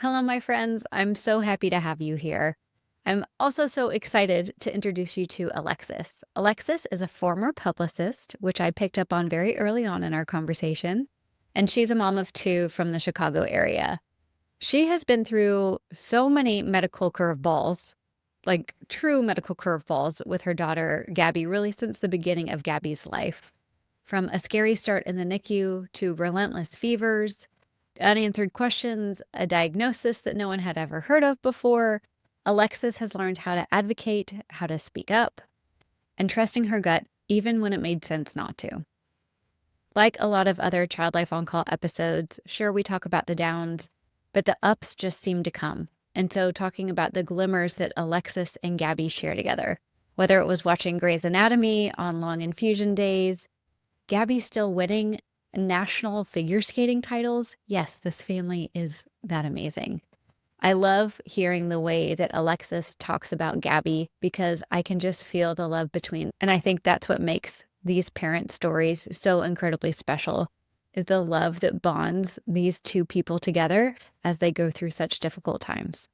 Hello, my friends. I'm so happy to have you here. I'm also so excited to introduce you to Alexis. Alexis is a former publicist, which I picked up on very early on in our conversation, and she's a mom of two from the Chicago area. She has been through so many medical curveballs, like true medical curveballs, with her daughter, Gabby, really since the beginning of Gabby's life. From a scary start in the NICU to relentless fevers, unanswered questions, a diagnosis that no one had ever heard of before, Alexis has learned how to advocate, how to speak up, and trusting her gut even when it made sense not to. Like a lot of other Child Life On Call episodes, sure, we talk about the downs, but the ups just seem to come. And so talking about the glimmers that Alexis and Gabby share together, whether it was watching Grey's Anatomy on long infusion days, Gabby's still winning national figure skating titles. Yes, this family is that amazing. I love hearing the way that Alexis talks about Gabby because I can just feel the love between. And I think that's what makes these parent stories so incredibly special, is the love that bonds these two people together as they go through such difficult times.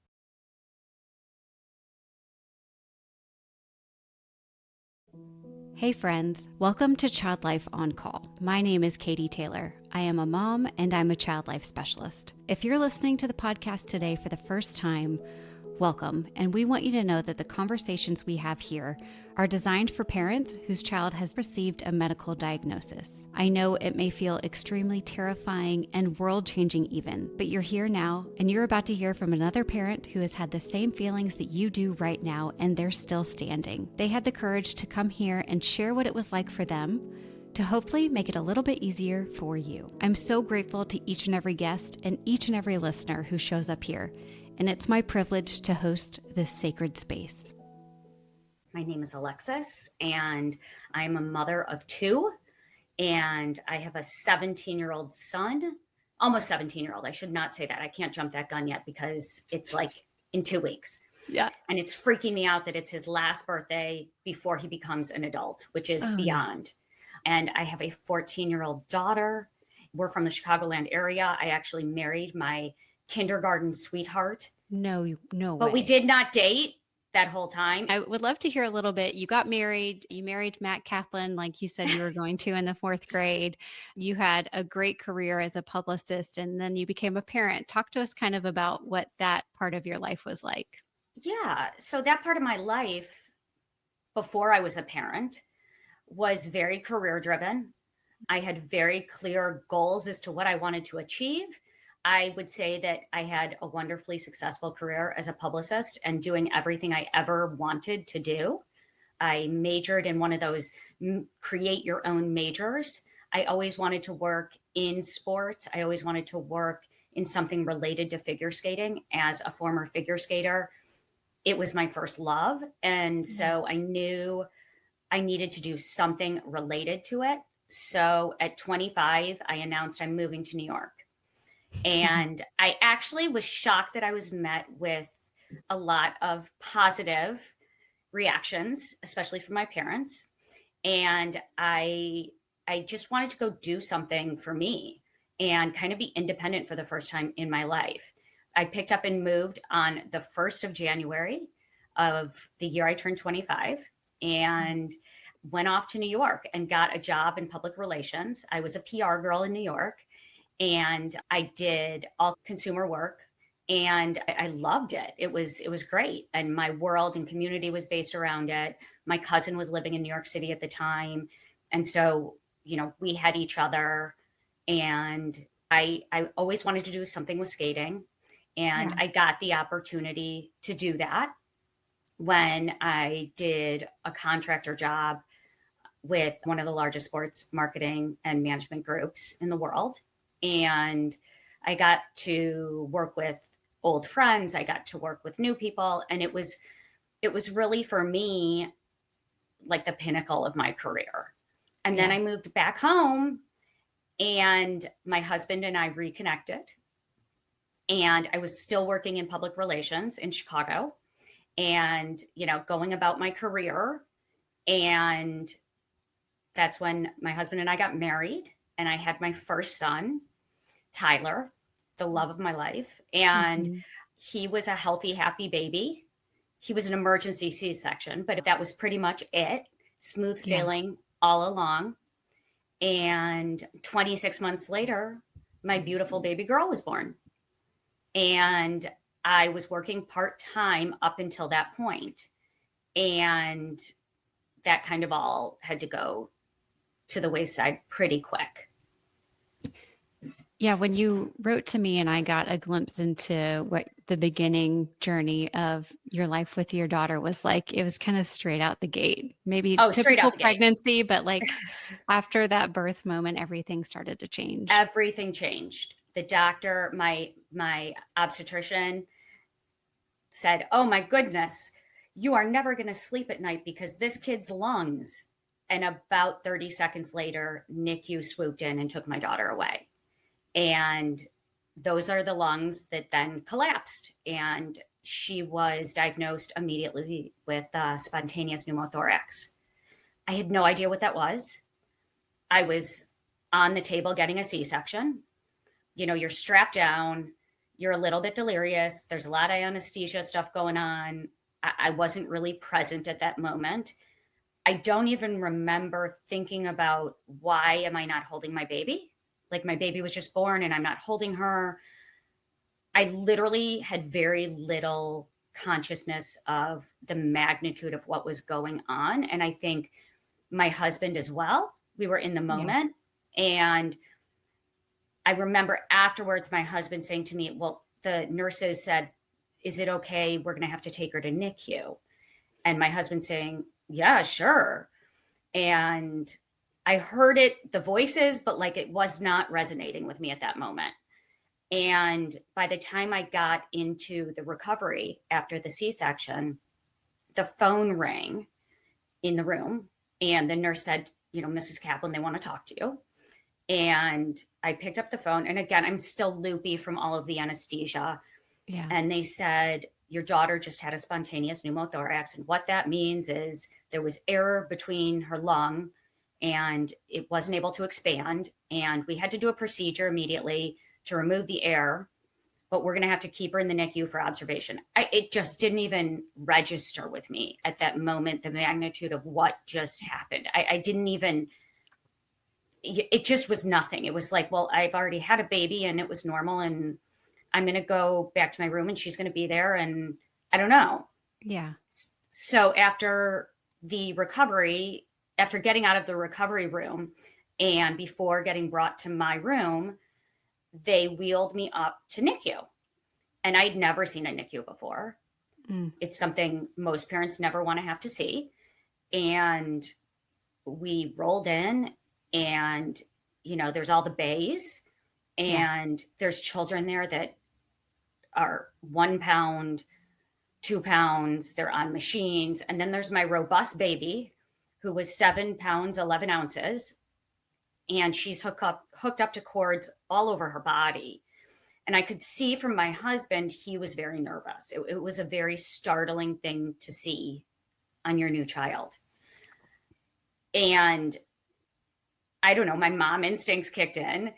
Hey friends, welcome to Child Life On Call. My name is Katie Taylor. I am a mom and I'm a child life specialist. If you're listening to the podcast today for the first time, welcome, and we want you to know that the conversations we have here are designed for parents whose child has received a medical diagnosis. I know it may feel extremely terrifying and world-changing even, but you're here now, and you're about to hear from another parent who has had the same feelings that you do right now, and they're still standing. They had the courage to come here and share what it was like for them, to hopefully make it a little bit easier for you. I'm so grateful to each and every guest and each and every listener who shows up here, and it's my privilege to host this sacred space. My name is Alexis, and I'm a mother of two, and I have a 17-year-old son, almost 17-year-old. I should not say that. I can't jump that gun yet because it's like in 2 weeks. Yeah. And it's freaking me out that it's his last birthday before he becomes an adult, which is beyond. And I have a 14-year-old daughter. We're from the Chicagoland area. I actually married my kindergarten sweetheart. No way. But we did not date that whole time. I would love to hear a little bit. You got married, you married Matt Kaplan, like you said you were going to in the 4th grade. You had a great career as a publicist, and then you became a parent. Talk to us kind of about what that part of your life was like. Yeah. So that part of my life before I was a parent was very career driven. I had very clear goals as to what I wanted to achieve. I would say that I had a wonderfully successful career as a publicist and doing everything I ever wanted to do. I majored in one of those create your own majors. I always wanted to work in sports. I always wanted to work in something related to figure skating. As a former figure skater, it was my first love. And so I knew I needed to do something related to it. So at 25, I announced I'm moving to New York. And I actually was shocked that I was met with a lot of positive reactions, especially from my parents. And I just wanted to go do something for me and kind of be independent for the first time in my life. I picked up and moved on the 1st of January of the year I turned 25 and went off to New York and got a job in public relations. I was a PR girl in New York, and I did all consumer work, and I loved it. It was great. And my world and community was based around it. My cousin was living in New York City at the time. And so, we had each other, and I always wanted to do something with skating. And I got the opportunity to do that when I did a contractor job with one of the largest sports marketing and management groups in the world. And I got to work with old friends. I got to work with new people. And it was really for me like the pinnacle of my career. And then I moved back home, and my husband and I reconnected. And I was still working in public relations in Chicago and, going about my career. And that's when my husband and I got married, and I had my first son, Tyler. the love of my life. And Mhm. he was a healthy, happy baby. He was an emergency C-section, but that was pretty much it. Smooth Yeah. sailing all along. And 26 months later, my beautiful baby girl was born. And I was working part-time up until that point. And that kind of all had to go to the wayside pretty quick. Yeah, when you wrote to me and I got a glimpse into what the beginning journey of your life with your daughter was like, it was kind of straight out the gate. Maybe Oh, straight out typical the gate. pregnancy, but like after that birth moment, everything started to change. Everything changed. The doctor, my obstetrician said, "Oh my goodness, you are never going to sleep at night because this kid's lungs." And about 30 seconds later, NICU swooped in and took my daughter away. And those are the lungs that then collapsed. And she was diagnosed immediately with spontaneous pneumothorax. I had no idea what that was. I was on the table getting a C-section. You know, you're strapped down, you're a little bit delirious. There's a lot of anesthesia stuff going on. I wasn't really present at that moment. I don't even remember thinking about why am I not holding my baby? Like my baby was just born and I'm not holding her. I literally had very little consciousness of the magnitude of what was going on. And I think my husband as well. We were in the Yeah. moment. And I remember afterwards my husband saying to me, "Well, the nurses said, is it okay? We're going to have to take her to NICU." And my husband saying, "Yeah, sure." And I heard it, the voices, but like it was not resonating with me at that moment. And by the time I got into the recovery after the C-section, the phone rang in the room and the nurse said, "Mrs. Kaplan, they want to talk to you." And I picked up the phone. And again, I'm still loopy from all of the anesthesia. Yeah. And they said, "Your daughter just had a spontaneous pneumothorax. And what that means is there was air between her lung and it wasn't able to expand. And we had to do a procedure immediately to remove the air, but we're going to have to keep her in the NICU for observation." It just didn't even register with me at that moment, the magnitude of what just happened. I didn't even, it just was nothing. It was like, well, I've already had a baby and it was normal and I'm going to go back to my room and she's going to be there. And I don't know. Yeah. So after the recovery, after getting out of the recovery room and before getting brought to my room, they wheeled me up to NICU. And I'd never seen a NICU before. Mm. It's something most parents never want to have to see. And we rolled in and, there's all the bays Yeah. and there's children there that are 1 pound, 2 pounds. They're on machines. And then there's my robust baby who was 7 pounds, 11 ounces. And she's hooked up to cords all over her body. And I could see from my husband, he was very nervous. It was a very startling thing to see on your new child. And I don't know, my mom instincts kicked in.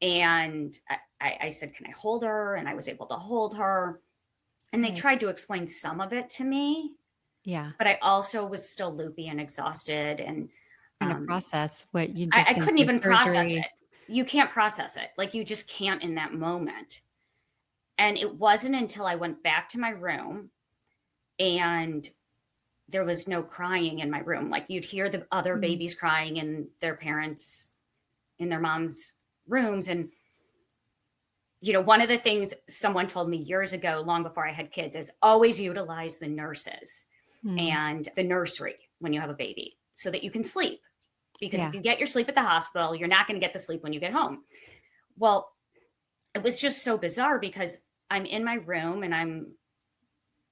And I said, "Can I hold her?" And I was able to hold her. And they Right. tried to explain some of it to me, Yeah. but I also was still loopy and exhausted. And Trying to um, process what you'd I just been couldn't through even process surgery. it. You can't process it. Like you just can't in that moment. And it wasn't until I went back to my room and there was no crying in my room. Like you'd hear the other Mm. babies crying in their parents, in their mom's rooms. And, one of the things someone told me years ago, long before I had kids, is always utilize the nurses Mm. and the nursery when you have a baby so that you can sleep. Because if Yeah. you get your sleep at the hospital, you're not going to get the sleep when you get home. Well, it was just so bizarre because I'm in my room and I'm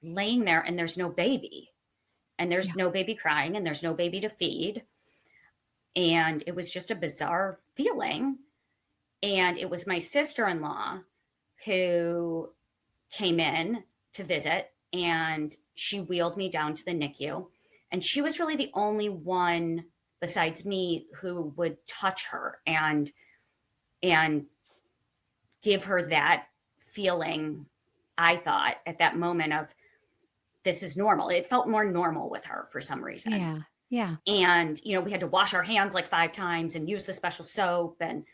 laying there and there's no baby and Yeah. there's no baby crying and there's no baby to feed. And it was just a bizarre feeling. And it was my sister-in-law who came in to visit and she wheeled me down to the NICU. And she was really the only one besides me who would touch her and give her that feeling, I thought, at that moment of this is normal. It felt more normal with her for some reason. Yeah. Yeah. And, we had to wash our hands like 5 times and use the special soap. And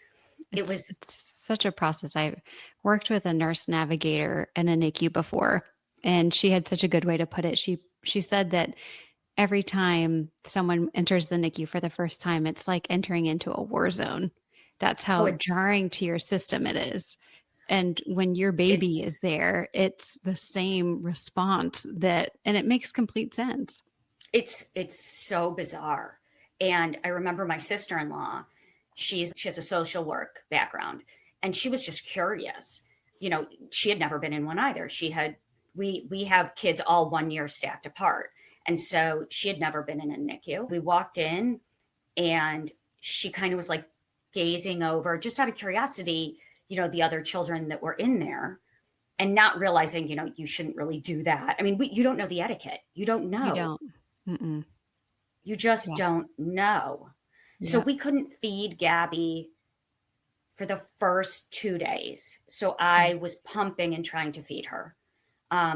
it It's was, it's such a process. I worked with a nurse navigator in a NICU before, and she had such a good way to put it. She said that every time someone enters the NICU for the first time, it's like entering into a war zone. That's oh, how jarring to your system it is. And when your baby is it's, there, it's the same response and it makes complete sense. it's so bizarre. And I remember my sister-in-law, she has a social work background, and she was just curious. She had never been in one either. We have kids all 1 year stacked apart. And so she had never been in a NICU. We walked in and she kind of was like gazing over just out of curiosity, the other children that were in there, and not realizing, you shouldn't really do that. I mean, you don't know the etiquette. You don't You know. don't. Mm-mm. You just Yeah. don't know. So Yeah. we couldn't feed Gabby for the first 2 days. So I was pumping and trying to feed her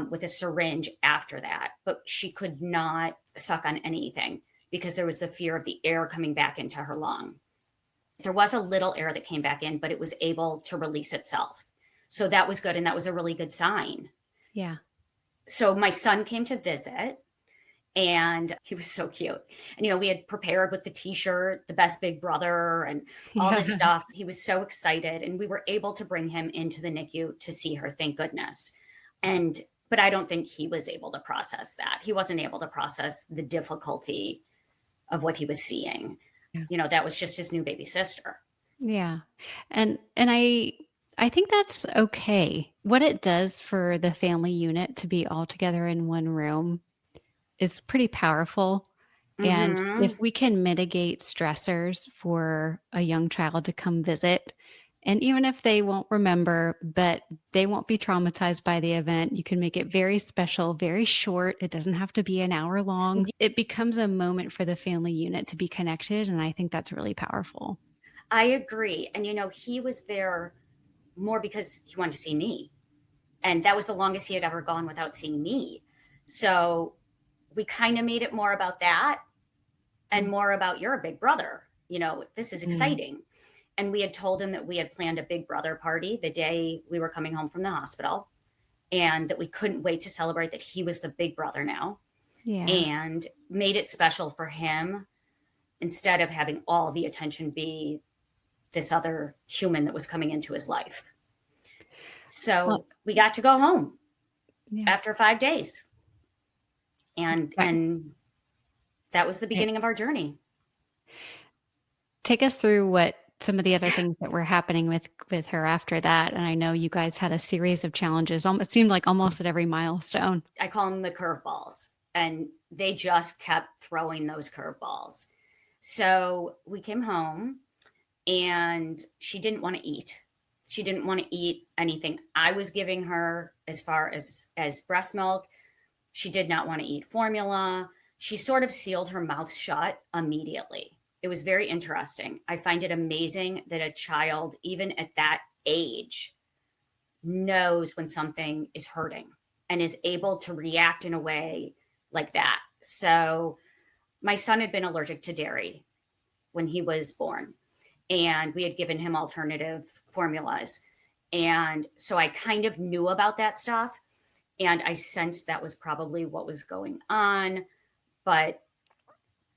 with a syringe after that, but she could not suck on anything because there was the fear of the air coming back into her lung. There was a little air that came back in, but it was able to release itself. So that was good. And that was a really good sign. Yeah. So my son came to visit, and he was so cute. And, we had prepared with the t-shirt, the best big brother, and all Yeah. this stuff. He was so excited. And we were able to bring him into the NICU to see her, thank goodness. But I don't think he was able to process that. He wasn't able to process the difficulty of what he was seeing. That was just his new baby sister. Yeah. And I think that's okay. What it does for the family unit to be all together in one room is pretty powerful. And if Mm-hmm. we can mitigate stressors for a young child to come visit, and even if they won't remember, but they won't be traumatized by the event, you can make it very special, very short. It doesn't have to be an hour long. It becomes a moment for the family unit to be connected. And I think that's really powerful. I agree. And, he was there more because he wanted to see me. And that was the longest he had ever gone without seeing me. So we kind of made it more about that and more about you're a big brother. This is Mm. exciting. And we had told him that we had planned a big brother party the day we were coming home from the hospital, and that we couldn't wait to celebrate that he was the big brother now, Yeah. and made it special for him instead of having all the attention be this other human that was coming into his life. Well, So we got to go home yeah. after 5 days. Right. And that was the Right. beginning of our journey. Take us through what some of the other things that were happening with her after that. And I know you guys had a series of challenges. Almost seemed like almost at every milestone. I call them the curveballs, and they just kept throwing those curveballs. So we came home, and she didn't want to eat. She didn't want to eat anything I was giving her as far as breast milk. She did not want to eat formula. She sort of sealed her mouth shut immediately. It was very interesting. I find it amazing that a child, even at that age, knows when something is hurting and is able to react in a way like that. So my son had been allergic to dairy when he was born, and we had given him alternative formulas. And so I kind of knew about that stuff, and I sensed that was probably what was going on, but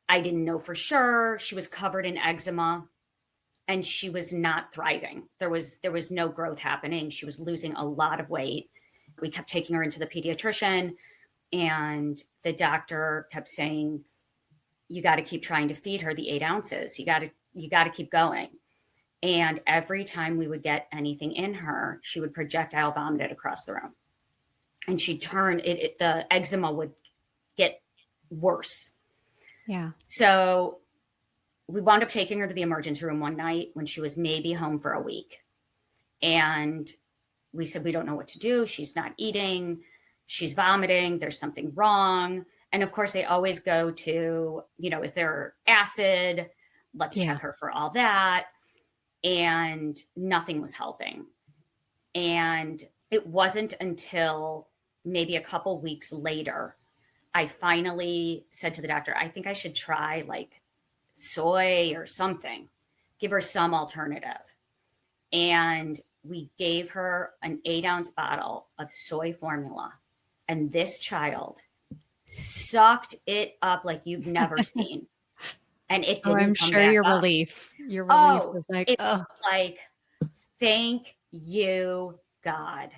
I didn't know for sure. She was covered in eczema, and she was not thriving. There was no growth happening. She was losing a lot of weight. We kept taking her into the pediatrician, and the doctor kept saying, you got to keep trying to feed her the 8 ounces. You got to keep going. And every time we would get anything in her, she would projectile vomit it across the room. And she'd turn the eczema would get worse. Yeah. So we wound up taking her to the emergency room one night when she was maybe home for a week. And we said, we don't know what to do. She's not eating. She's vomiting. There's something wrong. And of course, they always go to, is there acid? Let's Yeah. check her for all that. And nothing was helping. And it wasn't until maybe a couple weeks later, I finally said to the doctor, I think I should try like soy or something, give her some alternative. And we gave her an 8-ounce bottle of soy formula. And this child sucked it up like you've never seen. And it Oh, I'm didn't come sure back your up. relief Oh, was like, it oh, was like, thank you, God.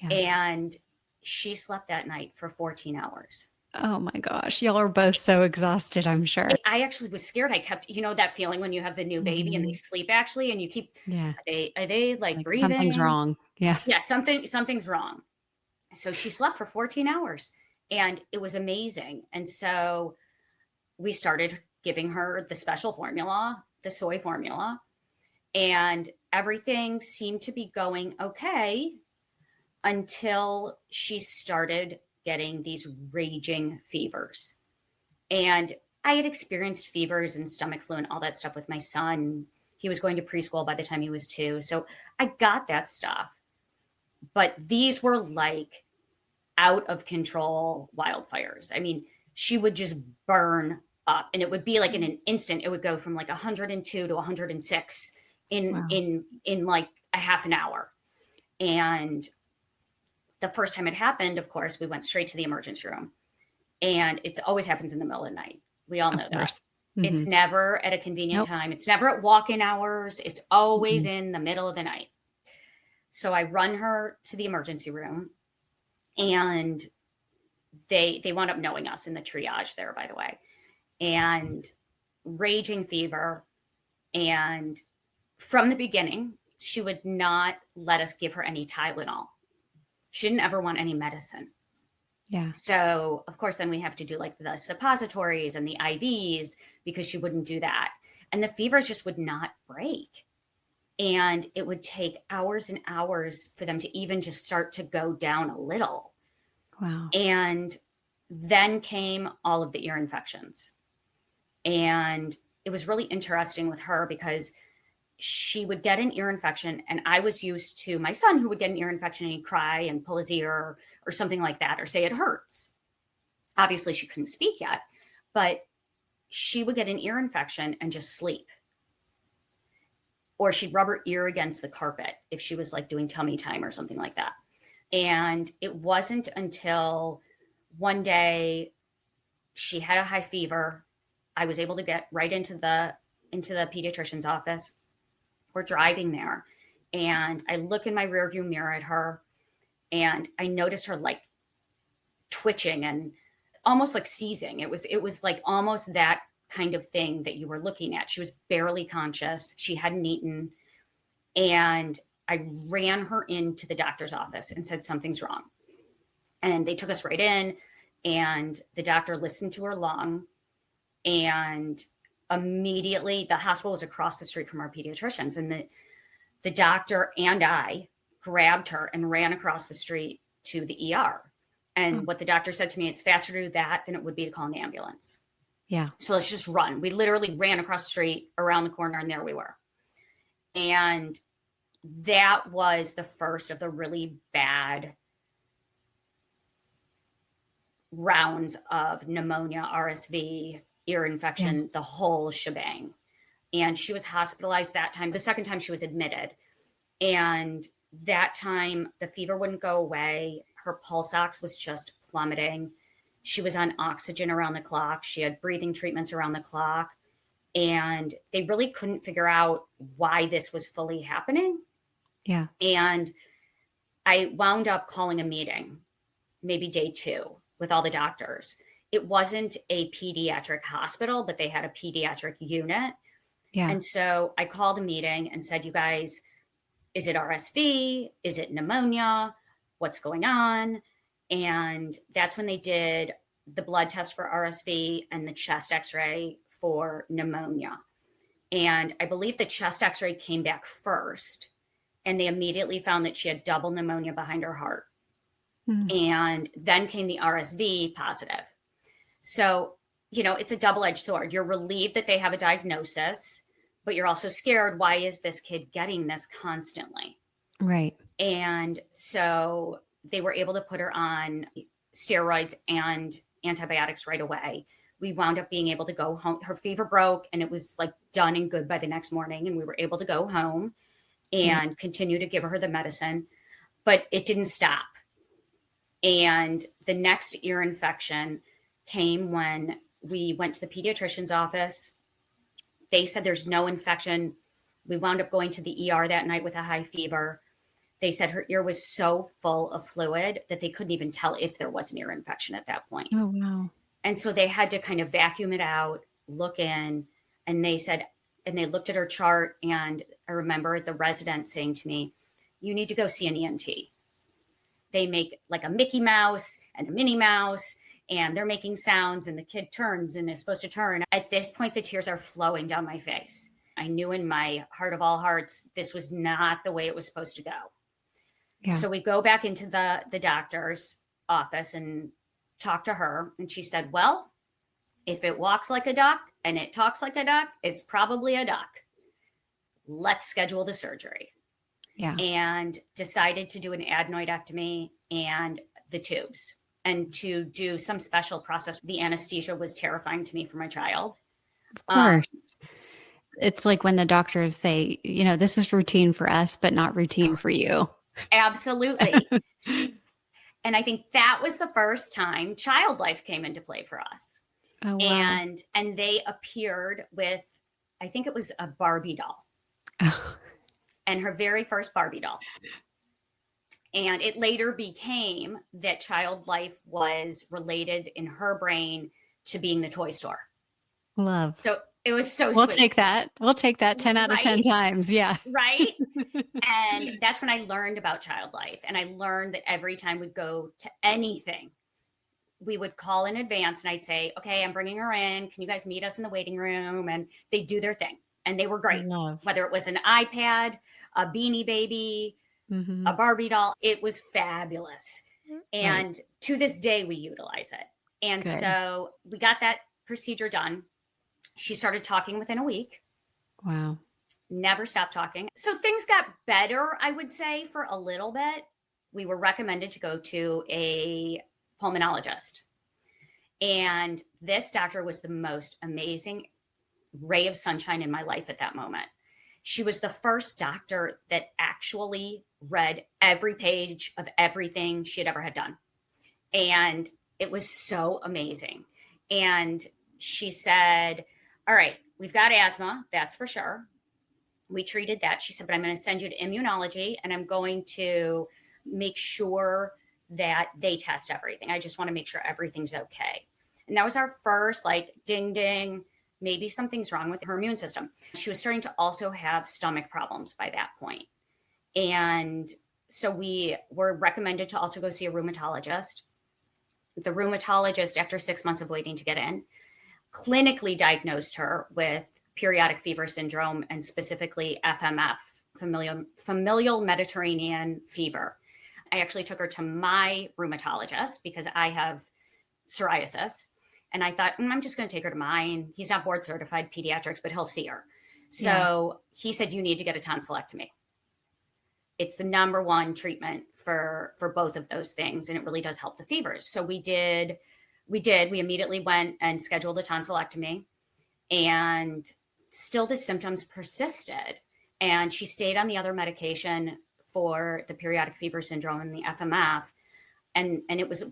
yeah. And she slept that night for 14 hours. Oh my gosh. Y'all are both so exhausted, I'm sure. I actually was scared. I kept, that feeling when you have the new baby and they Mhm. sleep actually, and you keep, Yeah. are they like Like something's breathing? wrong. Yeah. Yeah, something's wrong. So she slept for 14 hours and it was amazing. And so we started giving her the special formula, the soy formula, and everything seemed to be going okay until she started getting these raging fevers. And I had experienced fevers and stomach flu and all that stuff with my son. He was going to preschool by the time he was 2. So I got that stuff. But these were like out of control wildfires. I mean, she would just burn up and it would be like in an instant it would go from like 102 to 106 in Wow. in like a half an hour. And the first time it happened, of course, we went straight to the emergency room. And it always happens in the middle of the night. We all Of know that. course. It's Mhm. never at a convenient Nope. time. It's never at walk-in hours. It's always Mhm. in the middle of the night. So I run her to the emergency room and they wound up knowing us in the triage there, by the way. And raging fever. And from the beginning, she would not let us give her any Tylenol. She didn't ever want any medicine. Yeah. So, of course, then we have to do like the suppositories and the IVs because she wouldn't do that. And the fevers just would not break. And it would take hours and hours for them to even just start to go down a little. Wow. And then came all of the ear infections. And it was really interesting with her because she would get an ear infection. And I was used to my son who would get an ear infection and he'd cry and pull his ear or something like that, or say it hurts. Obviously, she couldn't speak yet, but she would get an ear infection and just sleep. Or she'd rub her ear against the carpet if she was like doing tummy time or something like that. And it wasn't until one day she had a high fever. I was able to get right into the pediatrician's office. We're driving there and I look in my rearview mirror at her and I noticed her like twitching and almost like seizing. It was like almost that kind of thing that you were looking at. She was barely conscious. She hadn't eaten. And I ran her into the doctor's office and said, something's wrong. And they took us right in and the doctor listened to her lung. And immediately the hospital was across the street from our pediatricians. And the doctor and I grabbed her and ran across the street to the ER. And Oh, what the doctor said to me, it's faster to do that than it would be to call an ambulance. yeah. So let's just run. We literally ran across the street, around the corner, and there we were. And that was the first of the really bad rounds of pneumonia, RSV, ear Yeah. infection, the whole shebang. And she was hospitalized that time. The second time she was admitted. And that time the fever wouldn't go away. Her pulse ox was just plummeting. She was on oxygen around the clock. She had breathing treatments around the clock. And they really couldn't figure out why this was fully happening. Yeah. And I wound up calling a meeting, maybe day 2, with all the doctors. It wasn't a pediatric hospital, but they had a pediatric unit. Yeah. And so I called a meeting and said, you guys, is it RSV? Is it pneumonia? What's going on? And that's when they did the blood test for RSV and the chest x-ray for pneumonia. And I believe the chest x-ray came back first. And they immediately found that she had double pneumonia behind her heart. Mm. And then came the RSV positive. So, it's a double-edged sword. You're relieved that they have a diagnosis, but you're also scared. Why is this kid getting this constantly? Right. And so they were able to put her on steroids and antibiotics right away. We wound up being able to go home. Her fever broke and it was like done and good by the next morning. And we were able to go home Great. and continue to give her the medicine, but it didn't stop. And the next ear infection came when we went to the pediatrician's office. They said there's no infection. We wound up going to the ER that night with a high fever. They said her ear was so full of fluid that they couldn't even tell if there was an ear infection at that point. Oh, wow. And so they had to kind of vacuum it out, look in, and they said, and they looked at her chart. And I remember the resident saying to me, you need to go see an ENT. They make like a Mickey Mouse and a Minnie Mouse, and they're making sounds, and the kid turns and is supposed to turn. At this point, the tears are flowing down my face. I knew in my heart of all hearts, this was not the way it was supposed to go. Yeah. So we go back into the doctor's office and talk to her. And she said, well, if it walks like a duck and it talks like a duck, it's probably a duck. Let's schedule the surgery. Yeah. And decided to do an adenoidectomy and the tubes and to do some special process. The anesthesia was terrifying to me for my child. Of course. It's like when the doctors say, this is routine for us, but not routine for you. Absolutely. And I think that was the first time child life came into play for us. Oh, wow. And they appeared with, I think it was a Barbie doll. And her very first Barbie doll. And it later became that child life was related in her brain to being the toy store. Love. So it was so We'll sweet. take that. We'll take that 10 out of 10 times. Yeah. Right. And that's when I learned about child life. And I learned that every time we'd go to anything, we would call in advance and I'd say, okay, I'm bringing her in. Can you guys meet us in the waiting room? And they do their thing. And they were great. Love. Whether it was an iPad, a Beanie Baby, a Barbie doll, it was fabulous. And to this day, we utilize it. And Good. so we got that procedure done. She started talking within a week. Wow. Never stopped talking. So things got better, I would say, for a little bit. We were recommended to go to a pulmonologist. And this doctor was the most amazing ray of sunshine in my life at that moment. She was the first doctor that actually read every page of everything she had ever had done. And it was so amazing. And she said, all right, we've got asthma, that's for sure. We treated that. She said, but I'm going to send you to immunology and I'm going to make sure that they test everything. I just want to make sure everything's okay. And that was our first ding, ding, maybe something's wrong with her immune system. She was starting to also have stomach problems by that point. And so we were recommended to also go see a rheumatologist. The rheumatologist, after 6 months of waiting to get in, clinically diagnosed her with periodic fever syndrome and specifically FMF, familial Mediterranean fever. I actually took her to my rheumatologist because I have psoriasis. And I thought, I'm just going to take her to mine. He's not board certified pediatrics, but he'll see her. So he said, you need to get a tonsillectomy. It's the number one treatment for both of those things. And it really does help the fevers. So we immediately went and scheduled a tonsillectomy, and still the symptoms persisted. And she stayed on the other medication for the periodic fever syndrome and the FMF. And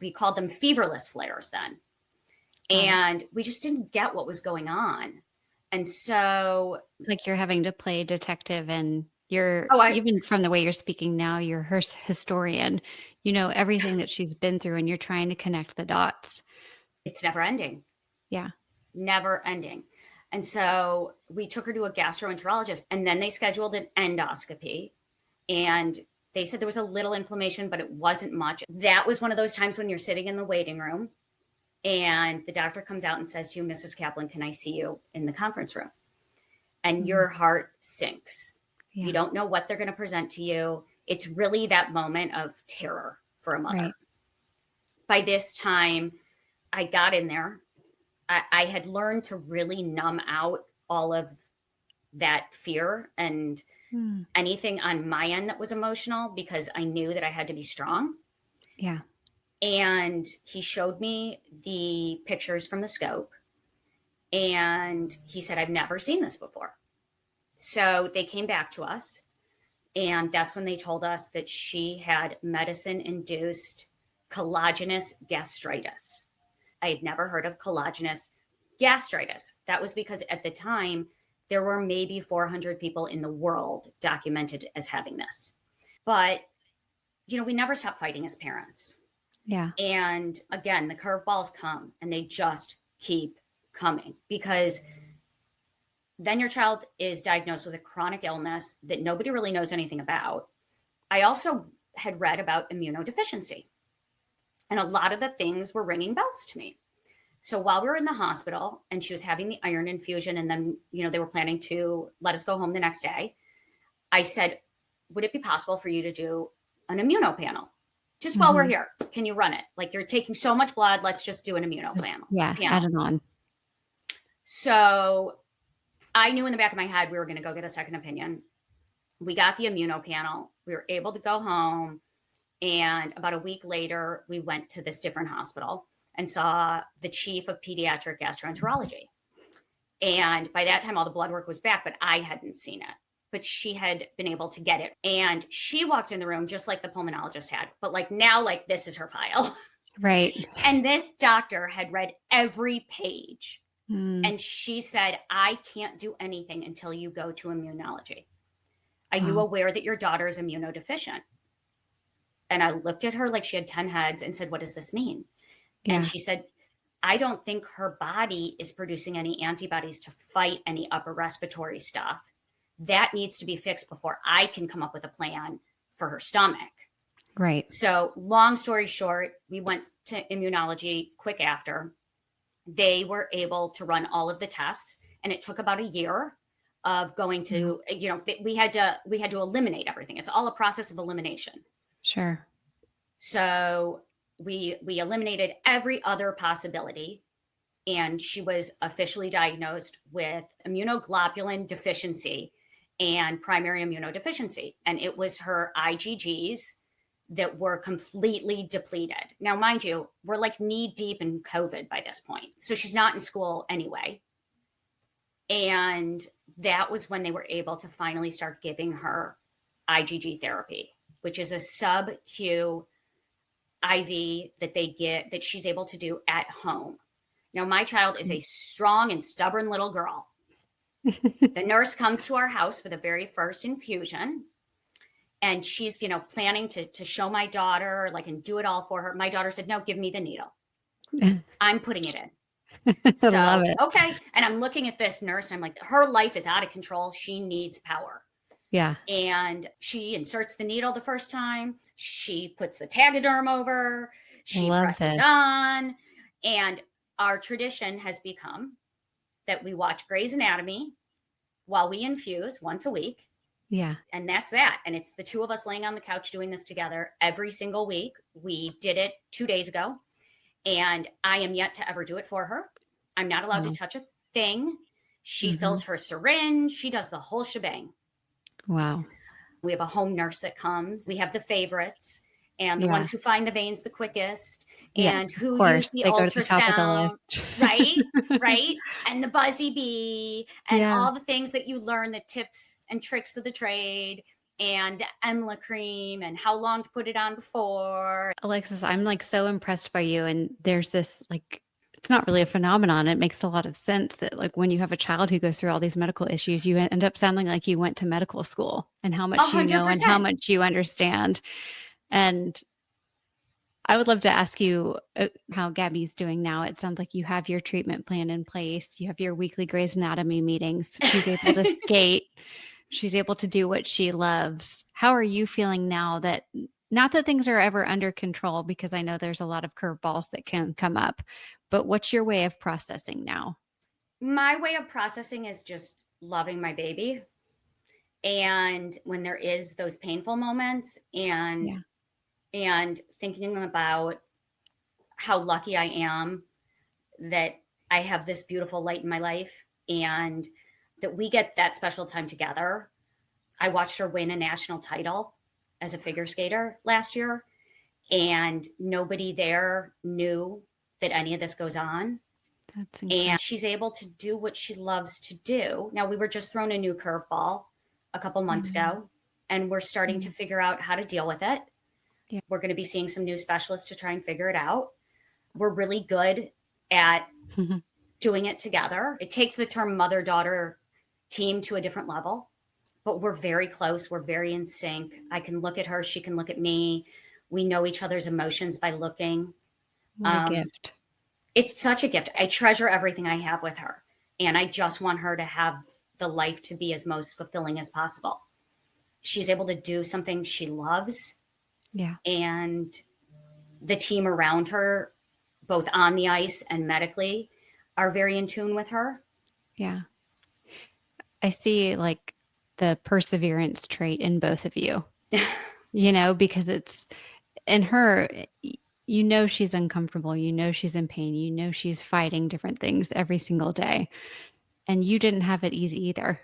we called them feverless flares then. And we just didn't get what was going on. And so it's like you're having to play detective, and you're even from the way you're speaking now, you're her historian. You know everything that she's been through, and you're trying to connect the dots. It's never ending. Yeah. Never ending. And so we took her to a gastroenterologist, and then they scheduled an endoscopy, and they said there was a little inflammation, but it wasn't much. That was one of those times when you're sitting in the waiting room and the doctor comes out and says to you, Mrs. Kaplan, can I see you in the conference room? And your heart sinks. Yeah. You don't know what they're going to present to you. It's really that moment of terror for a mother. Right. By this time, I got in there. I had learned to really numb out all of that fear and anything on my end that was emotional, because I knew that I had to be strong. Yeah. And he showed me the pictures from the scope, and he said, I've never seen this before. So they came back to us, and that's when they told us that she had medicine-induced collagenous gastritis. I had never heard of collagenous gastritis. That was because at the time, there were maybe 400 people in the world documented as having this. But, we never stopped fighting as parents. Yeah. And again, the curveballs come, and they just keep coming, because then your child is diagnosed with a chronic illness that nobody really knows anything about. I also had read about immunodeficiency, and a lot of the things were ringing bells to me. So while we were in the hospital and she was having the iron infusion, and then, they were planning to let us go home the next day, I said, would it be possible for you to do an immuno panel? Just while we're here, can you run it? Like, you're taking so much blood, let's just do an immuno panel. Yeah, add it on. So I knew in the back of my head we were going to go get a second opinion. We got the immuno panel. We were able to go home. And about a week later, we went to this different hospital and saw the chief of pediatric gastroenterology. And by that time, all the blood work was back, but I hadn't seen it. But she had been able to get it. And she walked in the room just like the pulmonologist had, but now this is her file. Right. And this doctor had read every page. And she said, I can't do anything until you go to immunology. Are you aware that your daughter is immunodeficient? And I looked at her like she had 10 heads and said, what does this mean? Yeah. And she said, I don't think her body is producing any antibodies to fight any upper respiratory stuff. That needs to be fixed before I can come up with a plan for her stomach. Right. So long story short, we went to immunology quick after. They were able to run all of the tests, and it took about a year of going to, we had to eliminate everything. It's all a process of elimination. Sure. So we eliminated every other possibility, and she was officially diagnosed with immunoglobulin deficiency and primary immunodeficiency. And it was her IGGs that were completely depleted. Now, mind you, we're like knee deep in COVID by this point. So she's not in school anyway. And that was when they were able to finally start giving her IGG therapy, which is a sub-Q IV that she's able to do at home. Now, my child is a strong and stubborn little girl. The nurse comes to our house for the very first infusion. And she's, planning to show my daughter, and do it all for her. My daughter said, no, give me the needle. I'm putting it in. So, I love it. Okay. And I'm looking at this nurse, and I'm like, her life is out of control. She needs power. Yeah. And she inserts the needle the first time. She puts the Tegaderm over. She presses on. And our tradition has become that we watch Grey's Anatomy while we infuse once a week. Yeah. And that's that. And it's the two of us laying on the couch doing this together every single week. We did it 2 days ago, and I am yet to ever do it for her. I'm not allowed to touch a thing. She fills her syringe. She does the whole shebang. Wow. We have a home nurse that comes. We have the favorites and the ones who find the veins the quickest and who use the ultrasound, right? And the buzzy bee and all the things that you learn, the tips and tricks of the trade, and the EMLA cream and how long to put it on before. Alexis, I'm so impressed by you. And there's this it's not really a phenomenon. It makes a lot of sense that when you have a child who goes through all these medical issues, you end up sounding like you went to medical school and how much 100%. you know and how much you understand. And I would love to ask you how Gabby's doing now. It sounds like you have your treatment plan in place. You have your weekly Grey's Anatomy meetings. She's able to skate. She's able to do what she loves. How are you feeling now that, not that things are ever under control, because I know there's a lot of curveballs that can come up, but what's your way of processing now? My way of processing is just loving my baby. And when there is those painful moments and thinking about how lucky I am that I have this beautiful light in my life and that we get that special time together. I watched her win a national title as a figure skater last year, and nobody there knew that any of this goes on. That's And incredible. she's able to do what she loves to do. Now, we were just thrown a new curveball a couple months ago, and we're starting to figure out how to deal with it. Yeah. We're going to be seeing some new specialists to try and figure it out. We're really good at doing it together. It takes the term mother-daughter team to a different level, but we're very close. We're very in sync. I can look at her. She can look at me. We know each other's emotions by looking. What a gift. It's such a gift. I treasure everything I have with her, and I just want her to have the life to be as most fulfilling as possible. She's able to do something she loves. Yeah. And the team around her, both on the ice and medically, are very in tune with her. Yeah. I see like the perseverance trait in both of you, because it's in her, she's uncomfortable, she's in pain, she's fighting different things every single day. And you didn't have it easy either.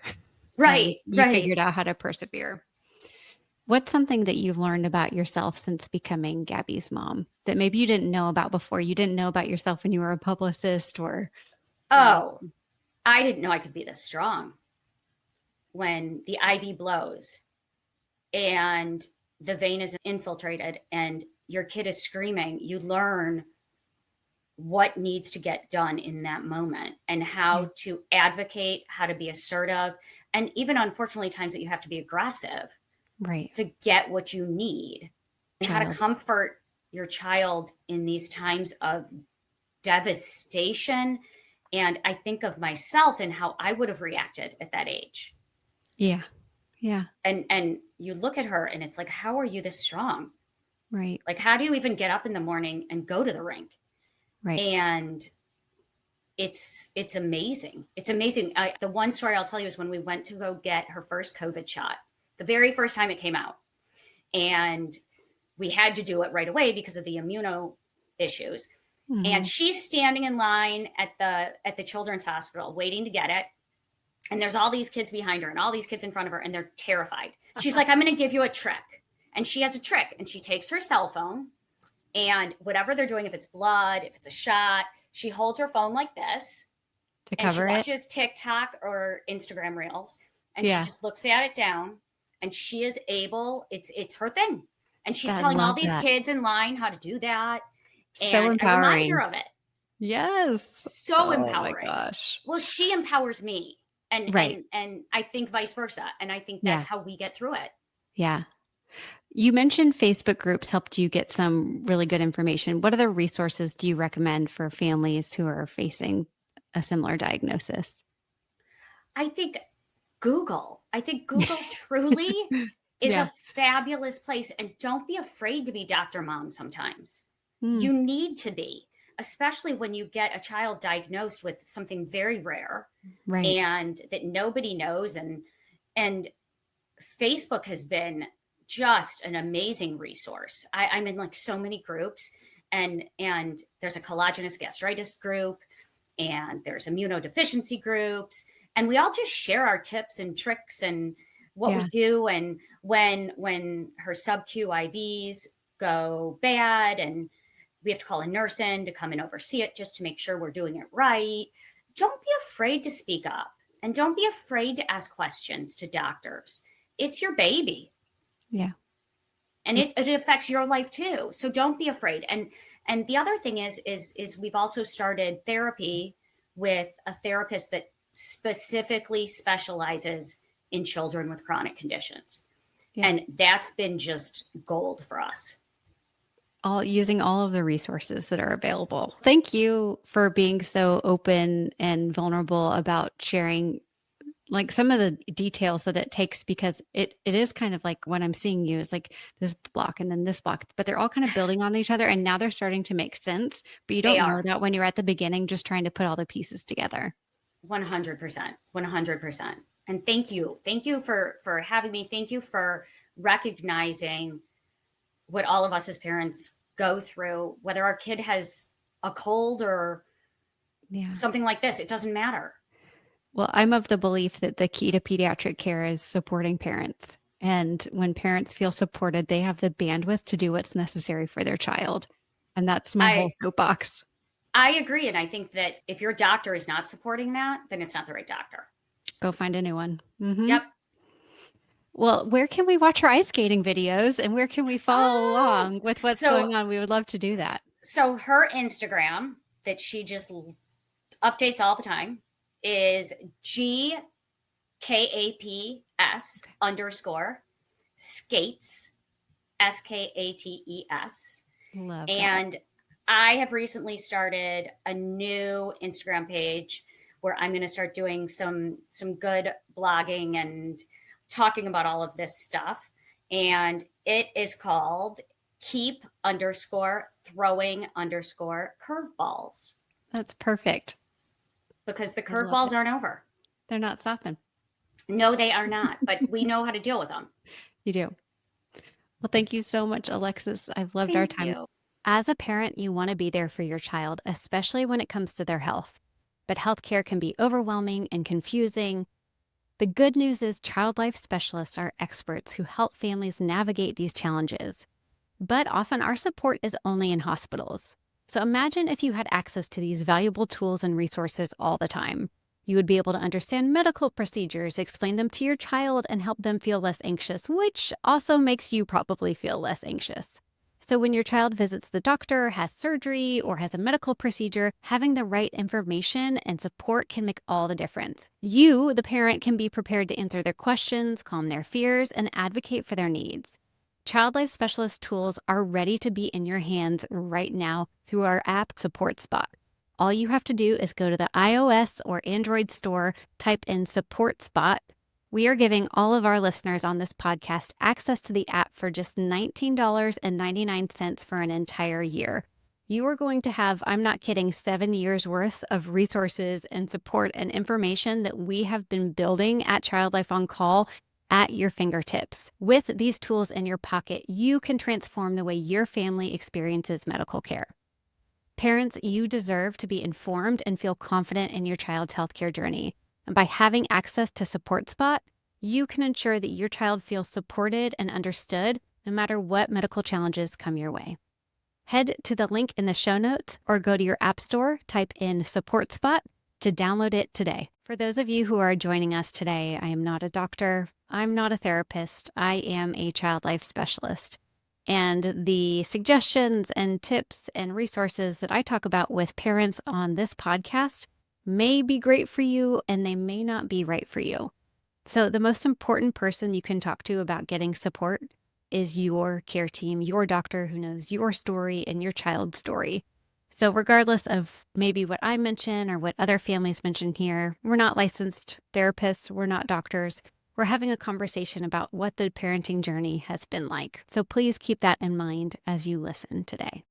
Right. You figured out how to persevere. What's something that you've learned about yourself since becoming Gabby's mom that maybe you didn't know about before? You didn't know about yourself when you were a publicist or... Oh, I didn't know I could be this strong. When the IV blows and the vein is infiltrated and your kid is screaming, you learn what needs to get done in that moment and how to advocate, how to be assertive, and even unfortunately times that you have to be aggressive to get what you need, and how to comfort your child in these times of devastation. And I think of myself and how I would have reacted at that age. Yeah. Yeah. And you look at her and it's like, how are you this strong? Right. Like, how do you even get up in the morning and go to the rink? Right. And it's amazing. It's amazing. The one story I'll tell you is when we went to go get her first COVID shot, the very first time it came out. And we had to do it right away because of the immuno issues. Mm-hmm. And she's standing in line at the children's hospital waiting to get it. And there's all these kids behind her and all these kids in front of her, and they're terrified. She's like, I'm going to give you a trick. And she has a trick, and she takes her cell phone, and whatever they're doing, if it's blood, if it's a shot, she holds her phone like this to cover it. And she watches TikTok or Instagram reels, and she just looks at it down, and she is able, it's her thing. And she's telling all these kids in line how to do that. So and empowering. I remind her of it. Yes. So empowering. Oh my gosh. Well, she empowers me. And I think vice versa. And I think that's how we get through it. Yeah. You mentioned Facebook groups helped you get some really good information. What other resources do you recommend for families who are facing a similar diagnosis? I think Google truly is a fabulous place. And don't be afraid to be Dr. Mom sometimes. You need to be, especially when you get a child diagnosed with something very rare and that nobody knows. And Facebook has been just an amazing resource. I'm in like so many groups, and there's a collagenous gastritis group, and there's immunodeficiency groups, and we all just share our tips and tricks and what we do. And when her sub-Q IVs go bad and we have to call a nurse in to come and oversee it just to make sure we're doing it right. Don't be afraid to speak up, and don't be afraid to ask questions to doctors. It's your baby. Yeah. And it affects your life too. So don't be afraid. And the other thing is we've also started therapy with a therapist that specifically specializes in children with chronic conditions. Yeah. And that's been just gold for us. Using all of the resources that are available. Thank you for being so open and vulnerable about sharing like some of the details that it takes, because it is kind of like when I'm seeing you, it's like this block and then this block, but they're all kind of building on each other, and now they're starting to make sense, but you don't know that when you're at the beginning, just trying to put all the pieces together. 100%. And thank you for having me. Thank you for recognizing what all of us as parents go through, whether our kid has a cold or something like this. It doesn't matter. Well, I'm of the belief that the key to pediatric care is supporting parents. And when parents feel supported, they have the bandwidth to do what's necessary for their child. And that's my I whole soapbox. I agree, and I think that if your doctor is not supporting that, then it's not the right doctor. Go find a new one. Yep. Well, where can we watch our ice skating videos and where can we follow Oh, along with what's so going on? We would love to do that. so her Instagram that she just updates all the time is GKAPS underscore skates, SKATES. Love that. And I have recently started a new Instagram page where I'm going to start doing some good blogging and talking about all of this stuff. And it is called keep underscore throwing underscore curveballs, That's perfect. because the I love curveballs it. aren't over. They're not stopping. No, they are not, but we know how to deal with them. You do. Well, thank you so much, Alexis. I've loved our Thank time. you. As a parent, you want to be there for your child, especially when it comes to their health. But healthcare can be overwhelming and confusing. The good news is child life specialists are experts who help families navigate these challenges. But often our support is only in hospitals. So imagine if you had access to these valuable tools and resources all the time. You would be able to understand medical procedures, explain them to your child, and help them feel less anxious, which also makes you probably feel less anxious. So when your child visits the doctor, has surgery, or has a medical procedure, having the right information and support can make all the difference. You, the parent, can be prepared to answer their questions, calm their fears, and advocate for their needs. Child Life Specialist tools are ready to be in your hands right now through our app Support Spot. All you have to do is go to the iOS or Android store, type in Support Spot. We are giving all of our listeners on this podcast access to the app for just $19.99 for an entire year. You are going to have, I'm not kidding, 7 years worth of resources and support and information that we have been building at Child Life on Call at your fingertips. With these tools in your pocket, you can transform the way your family experiences medical care. Parents, you deserve to be informed and feel confident in your child's healthcare journey. And by having access to Support Spot, you can ensure that your child feels supported and understood no matter what medical challenges come your way. Head to the link in the show notes or go to your app store, type in Support Spot to download it today. For those of you who are joining us today, I am not a doctor. I'm not a therapist. I am a child life specialist. And the suggestions and tips and resources that I talk about with parents on this podcast may be great for you and they may not be right for you. So the most important person you can talk to about getting support is your care team, your doctor who knows your story and your child's story. So regardless of maybe what I mention or what other families mention here, we're not licensed therapists, we're not doctors. We're having a conversation about what the parenting journey has been like. So please keep that in mind as you listen today.